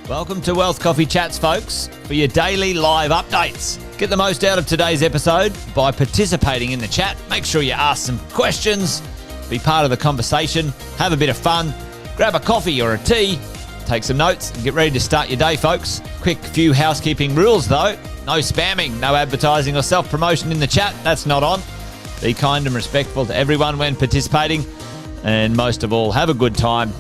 Welcome to Wealth Coffee Chats, folks, for your daily live updates. Get the most out of today's episode by participating in the chat. Make sure you ask some questions, be part of the conversation, have a bit of fun, grab a coffee or a tea, take some notes, and get ready to start your day, folks. Quick few housekeeping rules, though. No spamming, no advertising or self-promotion in the chat. That's not on. Be kind and respectful to everyone when participating. And most of all, have a good time.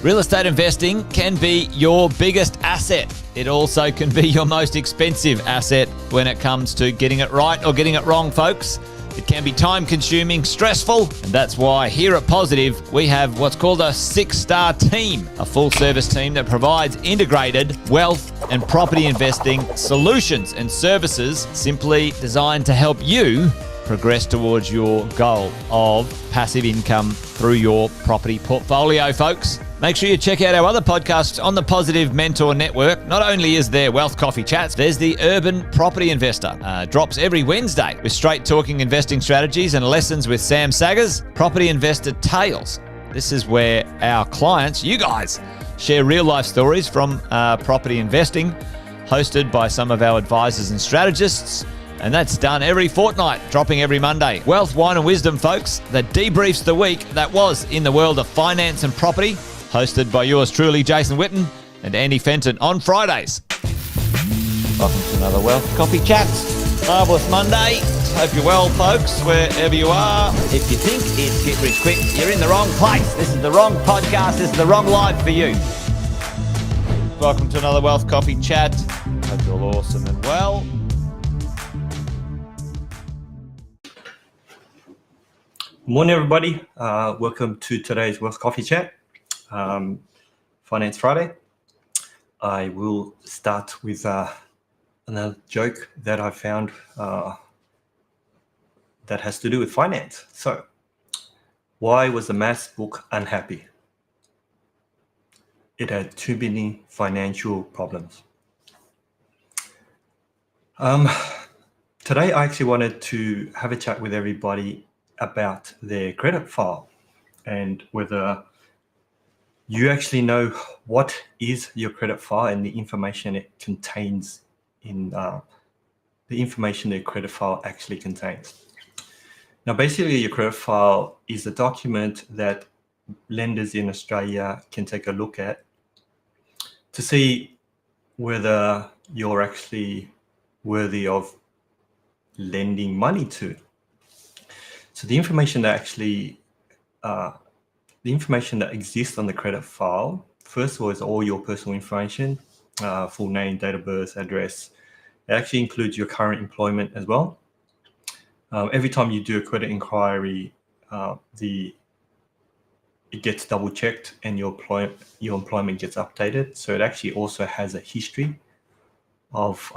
Real estate investing can be your biggest asset. It also can be your most expensive asset when it comes to getting it right or getting it wrong, folks. It can be time-consuming, stressful, and that's why here at Positive, we have what's called a 6-star team, a full-service team that provides integrated wealth and property investing solutions and services simply designed to help you progress towards your goal of passive income through your property portfolio, folks. Make sure you check out our other podcasts on the Positive Mentor Network. Not only is there Wealth Coffee Chats, there's the Urban Property Investor. Drops every Wednesday with straight talking investing strategies and lessons with Sam Saggers. Property Investor Tales. This is where our clients, you guys, share real life stories from property investing, hosted by some of our advisors and strategists. And that's done every fortnight, dropping every Monday. Wealth, Wine and Wisdom, folks, that debriefs the week that was in the world of finance and property, hosted by yours truly, Jason Witten and Andy Fenton on Fridays. Welcome to another Wealth Coffee Chats. Marvellous Monday. Hope you're well, folks, wherever you are. If you think it's Get Rich Quick, you're in the wrong place. This is the wrong podcast. This is the wrong live for you. Welcome to another Wealth Coffee Chat. Hope you're all awesome and well. Morning, everybody. Welcome to today's Wealth Coffee Chat, Finance Friday. I will start with another joke that I found that has to do with finance. So, why was the maths book unhappy? It had too many financial problems. Today, I actually wanted to have a chat with everybody about their credit file and whether you actually know what is your credit file and the information it contains in the information their credit file actually contains. Now, basically, your credit file is a document that lenders in Australia can take a look at to see whether you're actually worthy of lending money to. So the information that exists on the credit file, first of all, is all your personal information, full name, date of birth, address. It actually includes your current employment as well. Every time you do a credit inquiry, it gets double checked and your employment gets updated. So it actually also has a history of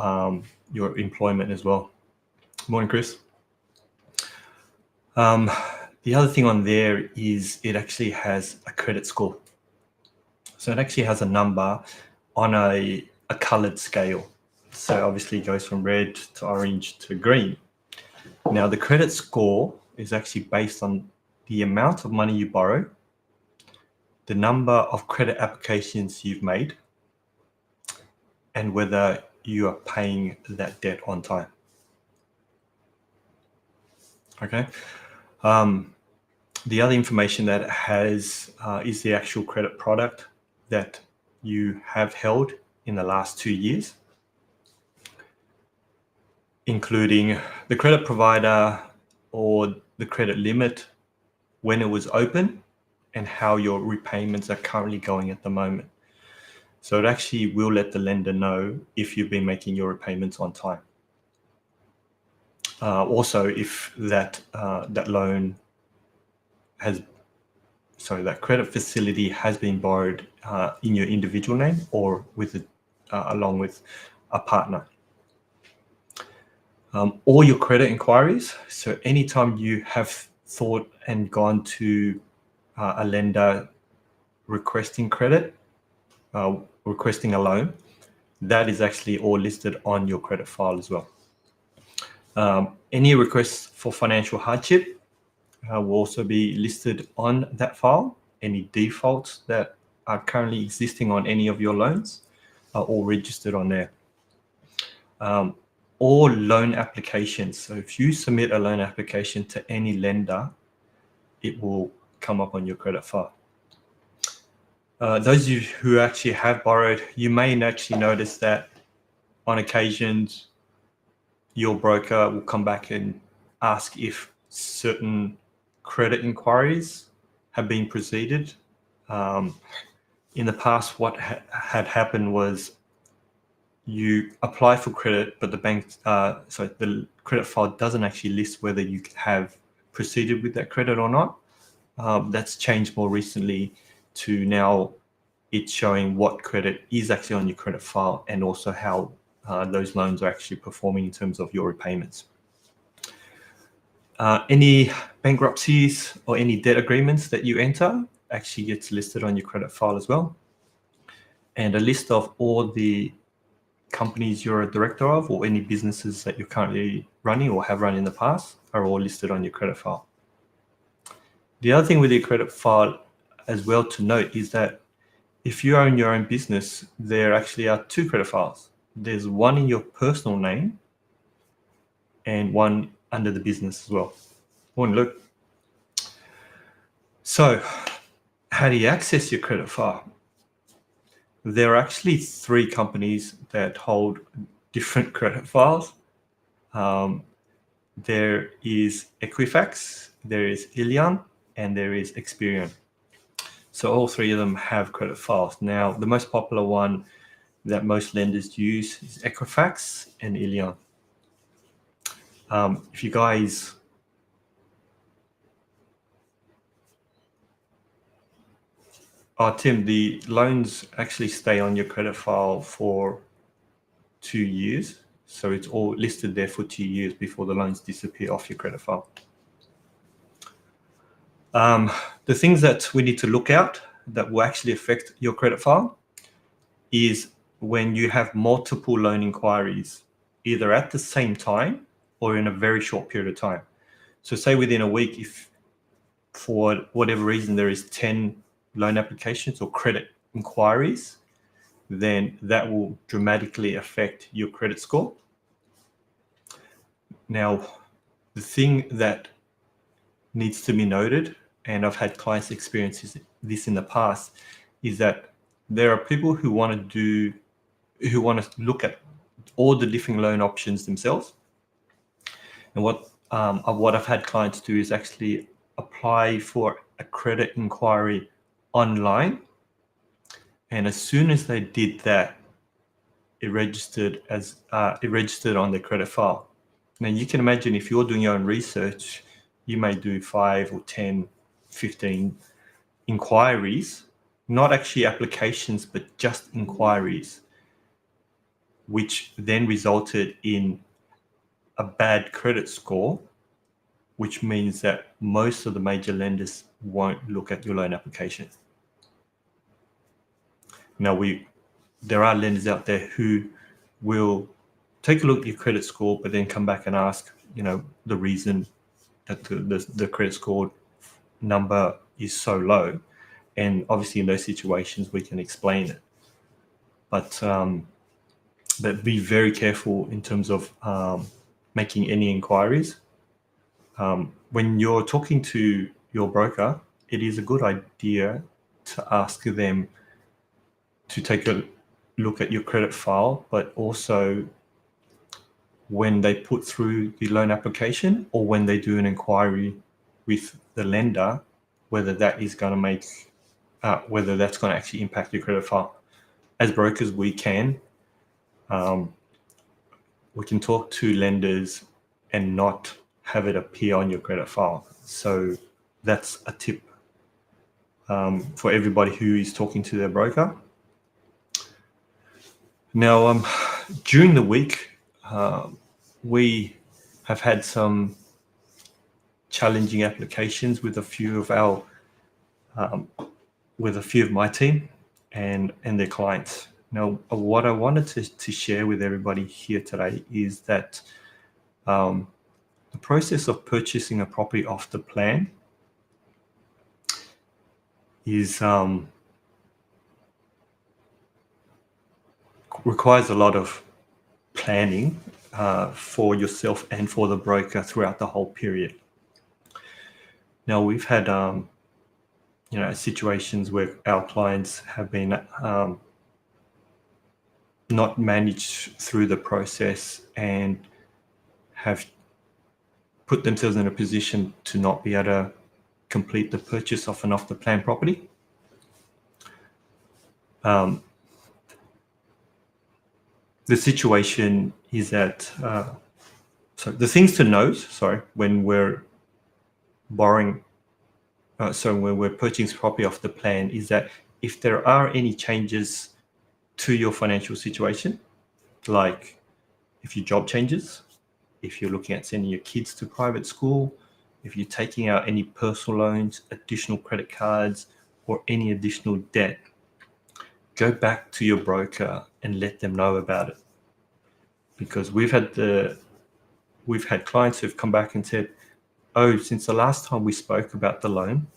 your employment as well. Morning, Chris. The other thing on there is it actually has a credit score. So it actually has a number on a colored scale. So obviously it goes from red to orange to green. Now the credit score is actually based on the amount of money you borrow, the number of credit applications you've made, and whether you are paying that debt on time. Okay. The other information that it has is the actual credit product that you have held in the last 2 years, including the credit provider or the credit limit when it was open and how your repayments are currently going at the moment. So it actually will let the lender know if you've been making your repayments on time. Also, if that credit facility has been borrowed in your individual name or along with a partner. All your credit inquiries. So anytime you have thought and gone to a lender requesting credit, requesting a loan, that is actually all listed on your credit file as well. Any requests for financial hardship will also be listed on that file. Any defaults that are currently existing on any of your loans are all registered on there. All loan applications. So if you submit a loan application to any lender, it will come up on your credit file. Those of you who actually have borrowed, you may actually notice that on occasions, your broker will come back and ask if certain credit inquiries have been proceeded. In the past, what had happened was you apply for credit, but the the credit file doesn't actually list whether you have proceeded with that credit or not. That's changed more recently to now it's showing what credit is actually on your credit file and also how those loans are actually performing in terms of your repayments. Any bankruptcies or any debt agreements that you enter actually gets listed on your credit file as well. And a list of all the companies you're a director of or any businesses that you're currently running or have run in the past are all listed on your credit file. The other thing with your credit file as well to note is that if you own your own business, there actually are two credit files. There's one in your personal name and one under the business as well. One look. So how do you access your credit file? There are actually 3 companies that hold different credit files. There is Equifax, there is Illion, and there is Experian. So all 3 of them have credit files. Now, the most popular one that most lenders use is Equifax and Illion. If you guys Tim, the loans actually stay on your credit file for 2 years. So it's all listed there for 2 years before the loans disappear off your credit file. The things that we need to look out that will actually affect your credit file is when you have multiple loan inquiries, either at the same time or in a very short period of time. So say within a week, if for whatever reason there is 10 loan applications or credit inquiries, then that will dramatically affect your credit score. Now, the thing that needs to be noted, and I've had clients experience this in the past, is that there are people who want to look at all the different loan options themselves. And what I've had clients do is actually apply for a credit inquiry online, and as soon as they did that, it registered on their credit file. Now you can imagine if you're doing your own research, you may do 5 or 10, 15 inquiries, not actually applications, but just inquiries, which then resulted in a bad credit score, which means that most of the major lenders won't look at your loan application. Now, there are lenders out there who will take a look at your credit score, but then come back and ask, the reason that the credit score number is so low. And obviously in those situations, we can explain it. But be very careful in terms of making any inquiries. When you're talking to your broker, it is a good idea to ask them to take a look at your credit file, but also when they put through the loan application or when they do an inquiry with the lender, whether that's going to actually impact your credit file. As brokers, we can talk to lenders and not have it appear on your credit file. So that's a tip for everybody who is talking to their broker. Now, during the week, we have had some challenging applications with a few of my team and their clients. Now, what I wanted to share with everybody here today is that the process of purchasing a property off the plan is requires a lot of planning for yourself and for the broker throughout the whole period. Now, we've had situations where our clients have been not managed through the process and have put themselves in a position to not be able to complete the purchase of an off-the-plan property. The situation is that, so the things to note, when we're borrowing, when we're purchasing property off the plan, is that if there are any changes to your financial situation, like if your job changes, if you're looking at sending your kids to private school, if you're taking out any personal loans, additional credit cards, or any additional debt, go back to your broker and let them know about it. Because we've had clients who've come back and said, "Oh, since the last time we spoke about the loan,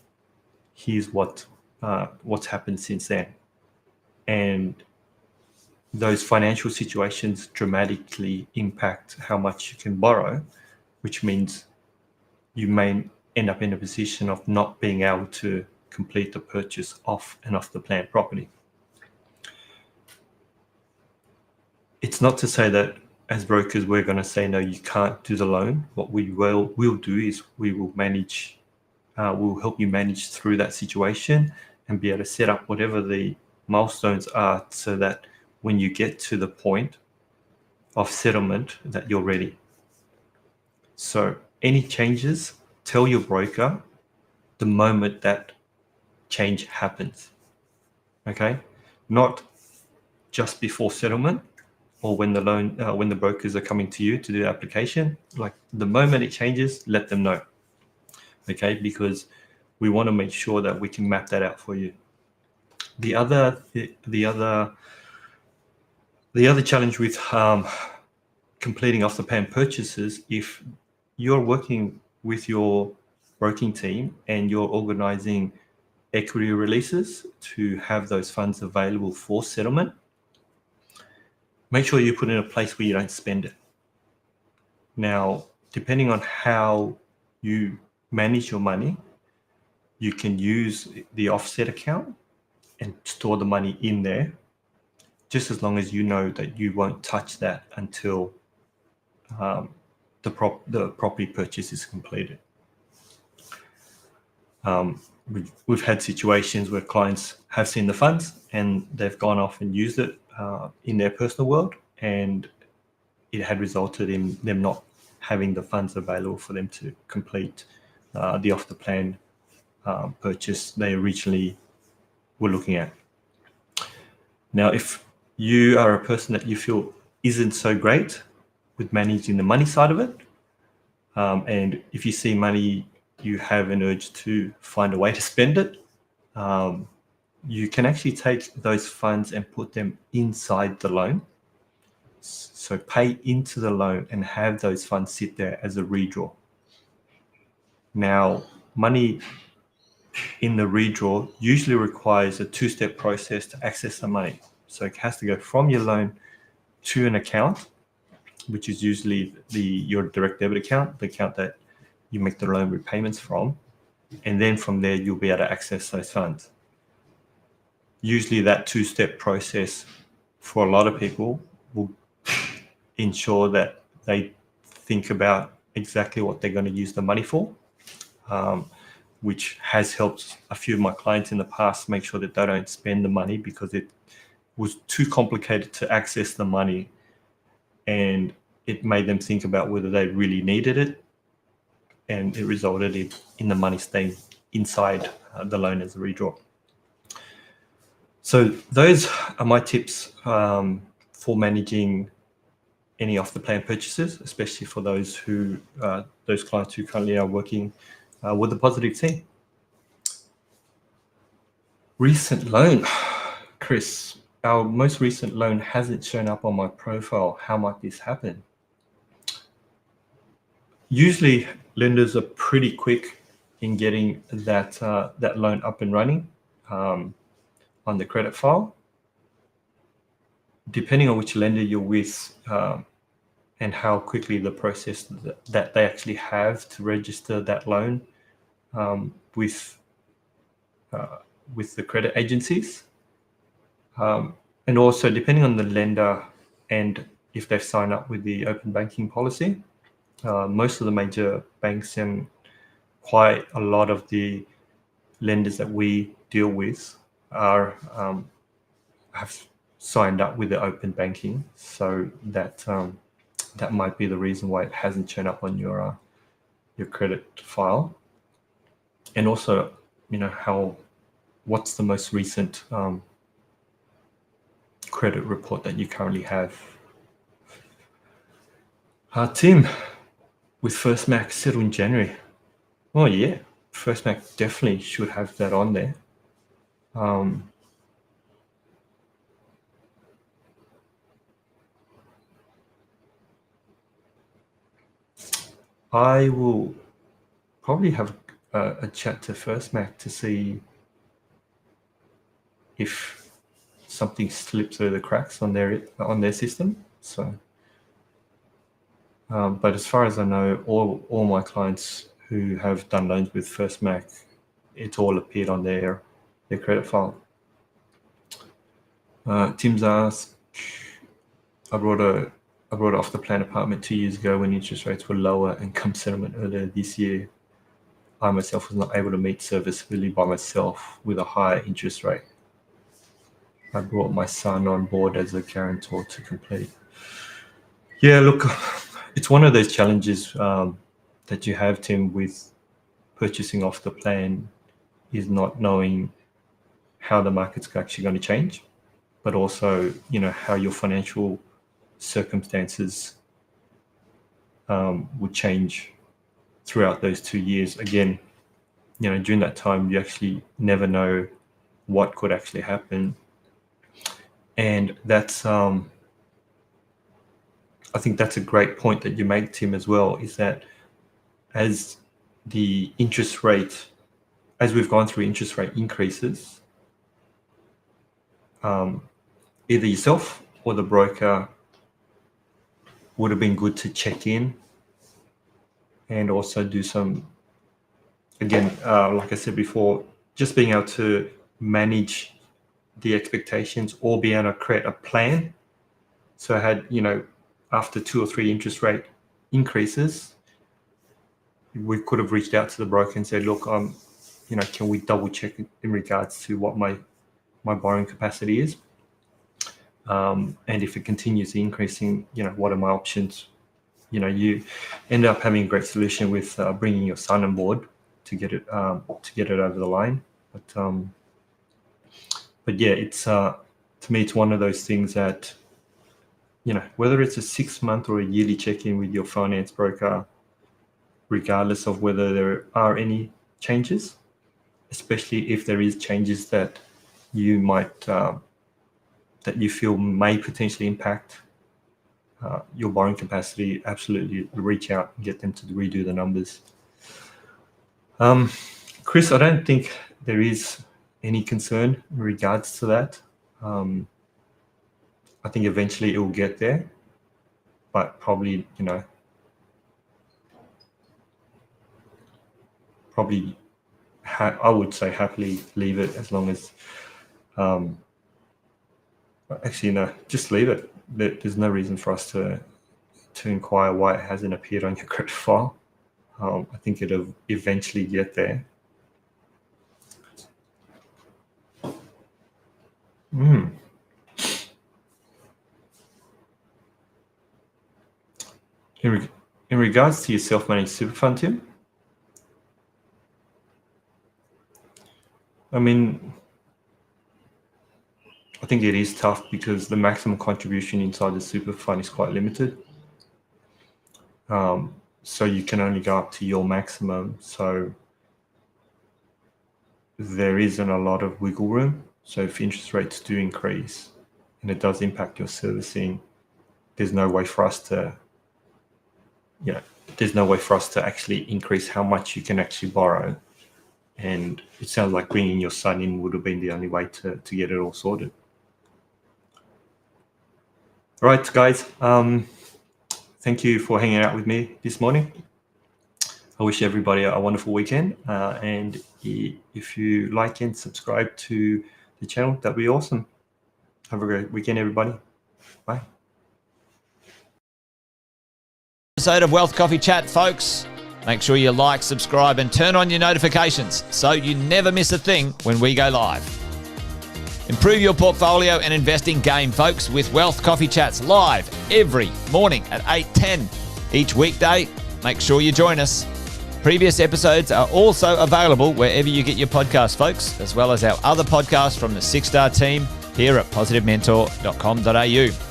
here's what's happened since then." And those financial situations dramatically impact how much you can borrow, which means you may end up in a position of not being able to complete the purchase of an off-the-plan property. It's not to say that as brokers we're going to say, no, you can't do the loan. What we'll do is we will manage, we'll help you manage through that situation and be able to set up whatever the milestones are so that when you get to the point of settlement that you're ready. So any changes, tell your broker the moment that change happens. Okay? Not just before settlement or when the brokers are coming to you to do the application. Like the moment it changes, let them know. Okay? Because we want to make sure that we can map that out for you. The other challenge with completing off-the-plan purchases, if you're working with your broking team and you're organizing equity releases to have those funds available for settlement, make sure you put it in a place where you don't spend it. Now, depending on how you manage your money, you can use the offset account and store the money in there, just as long as you know that you won't touch that until the property purchase is completed. We've had situations where clients have seen the funds and they've gone off and used it in their personal world, and it had resulted in them not having the funds available for them to complete the off-the-plan purchase they originally were looking at. Now, if you are a person that you feel isn't so great with managing the money side of it, and if you see money, you have an urge to find a way to spend it, you can actually take those funds and put them inside the loan. So pay into the loan and have those funds sit there as a redraw. Now, money in the redraw usually requires a two-step process to access the money. So it has to go from your loan to an account, which is usually your direct debit account, the account that you make the loan repayments from. And then from there, you'll be able to access those funds. Usually that two-step process for a lot of people will ensure that they think about exactly what they're going to use the money for, which has helped a few of my clients in the past make sure that they don't spend the money because it was too complicated to access the money, and it made them think about whether they really needed it, and it resulted in the money staying inside the loan as a redraw. So those are my tips for managing any off-the-plan purchases, especially for those clients who currently are working with the Positive team. Recent loan, Chris. Our most recent loan hasn't shown up on my profile. How might this happen? Usually, lenders are pretty quick in getting that loan up and running on the credit file. depending on which lender you're with, and how quickly the process that they actually have to register that loan with the credit agencies, and also depending on the lender and if they've signed up with the open banking policy. Most of the major banks and quite a lot of the lenders that we deal with are have signed up with the open banking, so that that might be the reason why it hasn't shown up on your credit file. And also, what's the most recent credit report that you currently have? Tim, with First Mac settled in January. Oh yeah, First Mac definitely should have that on there. I will probably have a chat to First Mac to see if something slips through the cracks on their system. So, but as far as I know, all my clients who have done loans with First Mac, it's all appeared on their credit file. Tim's asked, I brought an off-the-plan apartment 2 years ago when interest rates were lower, and come settlement earlier this year, I myself was not able to meet serviceability by myself with a higher interest rate. I brought my son on board as a guarantor to complete. Yeah, look, it's one of those challenges that you have, Tim, with purchasing off the plan, is not knowing how the market's actually going to change, but also, how your financial circumstances would change throughout those 2 years. Again, during that time, you actually never know what could actually happen. And that's, I think that's a great point that you make, Tim, as well, is that as we've gone through interest rate increases, either yourself or the broker would have been good to check in and also do some, again, like I said before, just being able to manage the expectations or be able to create a plan. So I had, after 2 or 3 interest rate increases, we could have reached out to the broker and said, look, can we double check in regards to what my borrowing capacity is? And if it continues increasing, what are my options? You end up having a great solution with bringing your son on board to get it over the line. But yeah, it's to me, it's one of those things that, whether it's a 6-month or a yearly check-in with your finance broker, regardless of whether there are any changes, especially if there is changes that you might that you feel may potentially impact your borrowing capacity, absolutely reach out and get them to redo the numbers. Chris, I don't think there is any concern in regards to that. I think eventually it will get there, but probably, I would say happily leave it as long as, actually, no, just leave it. There's no reason for us to inquire why it hasn't appeared on your credit file. I think it'll eventually get there. In regards to your self-managed super fund, Tim, I mean, I think it is tough because the maximum contribution inside the super fund is quite limited. So you can only go up to your maximum. So there isn't a lot of wiggle room. So if interest rates do increase and it does impact your servicing, there's no way for us to, actually increase how much you can actually borrow. And it sounds like bringing your son in would have been the only way to get it all sorted. Right, guys. Thank you for hanging out with me this morning. I wish everybody a wonderful weekend. And if you like and subscribe to the channel, that'd be awesome. Have a great weekend, everybody. Bye. Episode of Wealth Coffee Chat, folks. Make sure you like, subscribe, and turn on your notifications so you never miss a thing when we go live. Improve your portfolio and investing game, folks, with Wealth Coffee Chats live every morning at 8:10 each weekday. Make sure you join us. Previous episodes are also available wherever you get your podcasts, folks, as well as our other podcasts from the 6 Star team here at positivementor.com.au.